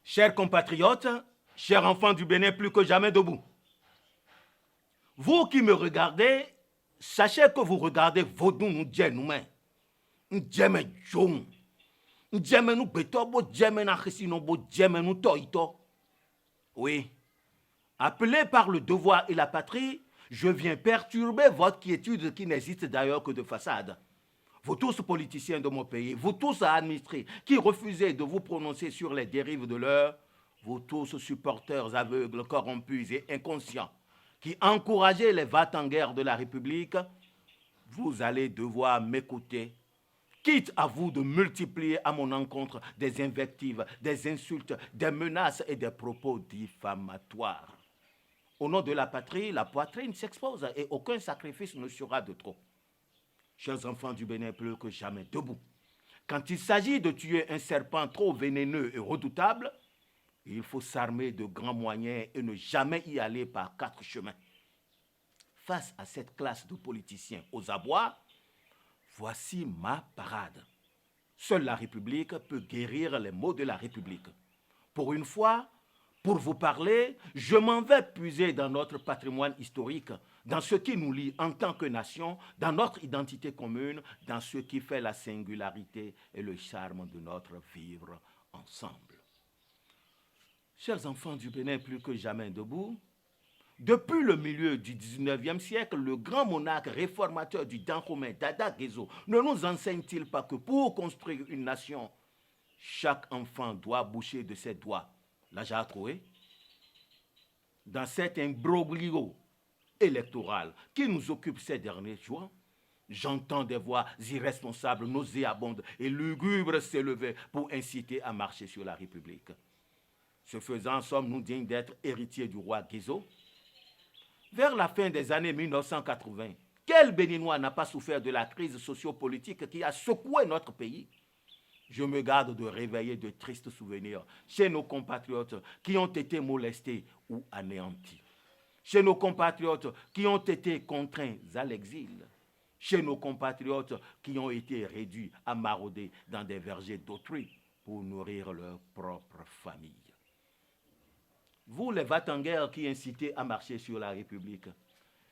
Chers compatriotes, chers enfants du Bénin plus que jamais debout, vous qui me regardez, sachez que vous regardez Vodou nous djenoumen, nous djemme djong, nous djemme nous beto, bo djemme na chesino, bo djemme nous toito. Oui, appelé par le devoir et la patrie, je viens perturber votre quiétude qui n'existe d'ailleurs que de façade. Vous tous politiciens de mon pays, vous tous administrés qui refusez de vous prononcer sur les dérives de l'heure, vous tous supporters aveugles, corrompus et inconscients, qui encouragez les va-t-en-guerre de la République, vous allez devoir m'écouter, quitte à vous de multiplier à mon encontre des invectives, des insultes, des menaces et des propos diffamatoires. Au nom de la patrie, la poitrine s'expose et aucun sacrifice ne sera de trop. Chers enfants du Bénin plus que jamais debout, quand il s'agit de tuer un serpent trop vénéneux et redoutable, il faut s'armer de grands moyens et ne jamais y aller par 4 chemins. Face à cette classe de politiciens aux abois, voici ma parade. Seule la République peut guérir les maux de la République. Pour une fois, pour vous parler, je m'en vais puiser dans notre patrimoine historique, dans ce qui nous lie en tant que nation, dans notre identité commune, dans ce qui fait la singularité et le charme de notre vivre ensemble. Chers enfants du Bénin plus que jamais debout, depuis le milieu du 19e siècle, le grand monarque réformateur du Dahomey, Dada Gézo, ne nous enseigne-t-il pas que pour construire une nation, chaque enfant doit boucher de ses doigts la jarre trouée? Dans cet imbroglio électoral qui nous occupe ces derniers jours, j'entends des voix irresponsables, nauséabondes et lugubres s'élever pour inciter à marcher sur la République. Ce faisant, sommes-nous dignes d'être héritiers du roi Gézo? Vers la fin des années 1980, quel Béninois n'a pas souffert de la crise sociopolitique qui a secoué notre pays? Je me garde de réveiller de tristes souvenirs chez nos compatriotes qui ont été molestés ou anéantis, chez nos compatriotes qui ont été contraints à l'exil, chez nos compatriotes qui ont été réduits à marauder dans des vergers d'autrui pour nourrir leur propre famille. Vous, les va-t-en-guerre qui incitez à marcher sur la République,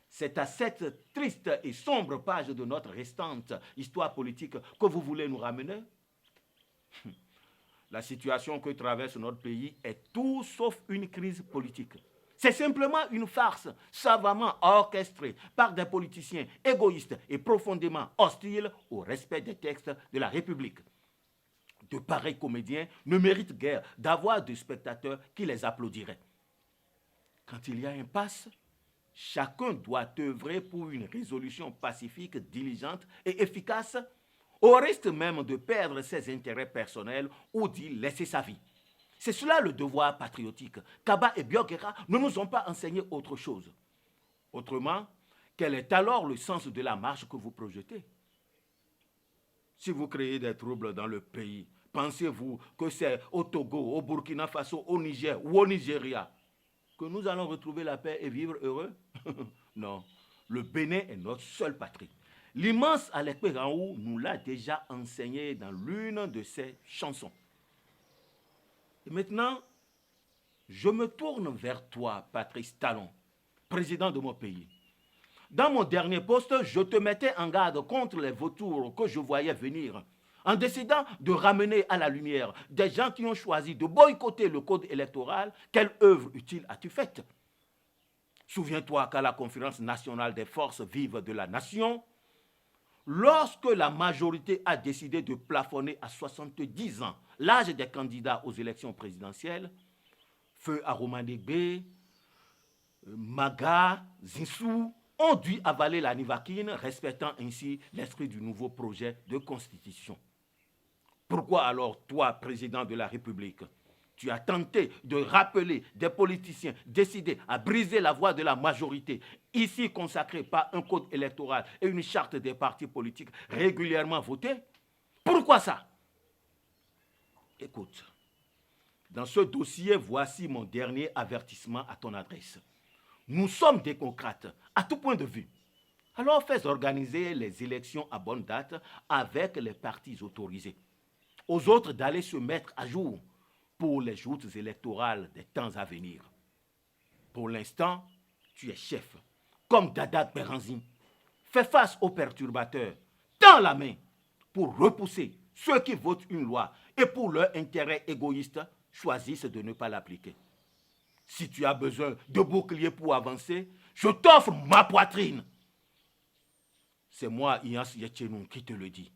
c'est à cette triste et sombre page de notre restante histoire politique que vous voulez nous ramener? La situation que traverse notre pays est tout sauf une crise politique. C'est simplement une farce savamment orchestrée par des politiciens égoïstes et profondément hostiles au respect des textes de la République. De pareils comédiens ne méritent guère d'avoir des spectateurs qui les applaudiraient. Quand il y a impasse, chacun doit œuvrer pour une résolution pacifique, diligente et efficace, au risque même de perdre ses intérêts personnels ou d'y laisser sa vie. C'est cela le devoir patriotique. Kaba et Biogera ne nous ont pas enseigné autre chose. Autrement, quel est alors le sens de la marche que vous projetez? Si vous créez des troubles dans le pays, pensez-vous que c'est au Togo, au Burkina Faso, au Niger ou au Nigeria que nous allons retrouver la paix et vivre heureux? Non, le Bénin est notre seule patrie. L'immense Alekpe Raoult nous l'a déjà enseigné dans l'une de ses chansons. Et maintenant, je me tourne vers toi, Patrice Talon, président de mon pays. Dans mon dernier poste, je te mettais en garde contre les vautours que je voyais venir, en décidant de ramener à la lumière des gens qui ont choisi de boycotter le code électoral. Quelle œuvre utile as-tu faite? Souviens-toi qu'à la conférence nationale des forces vives de la nation, lorsque la majorité a décidé de plafonner à 70 ans l'âge des candidats aux élections présidentielles, Feu Aromanegbe, Maga, Zinsou ont dû avaler la nivaquine, respectant ainsi l'esprit du nouveau projet de constitution. Pourquoi alors, toi, président de la République, tu as tenté de rappeler des politiciens décidés à briser la voie de la majorité, ici consacrée par un code électoral et une charte des partis politiques régulièrement votés? Pourquoi ça? Écoute, dans ce dossier, voici mon dernier avertissement à ton adresse. Nous sommes démocrates à tout point de vue. Alors fais organiser les élections à bonne date avec les partis autorisés. Aux autres d'aller se mettre à jour pour les joutes électorales des temps à venir. Pour l'instant, tu es chef, comme Dada Beranzin. Fais face aux perturbateurs, tends la main pour repousser ceux qui votent une loi et pour leur intérêt égoïste choisissent de ne pas l'appliquer. Si tu as besoin de bouclier pour avancer, je t'offre ma poitrine. C'est moi, Ians Yetchenou, qui te le dis.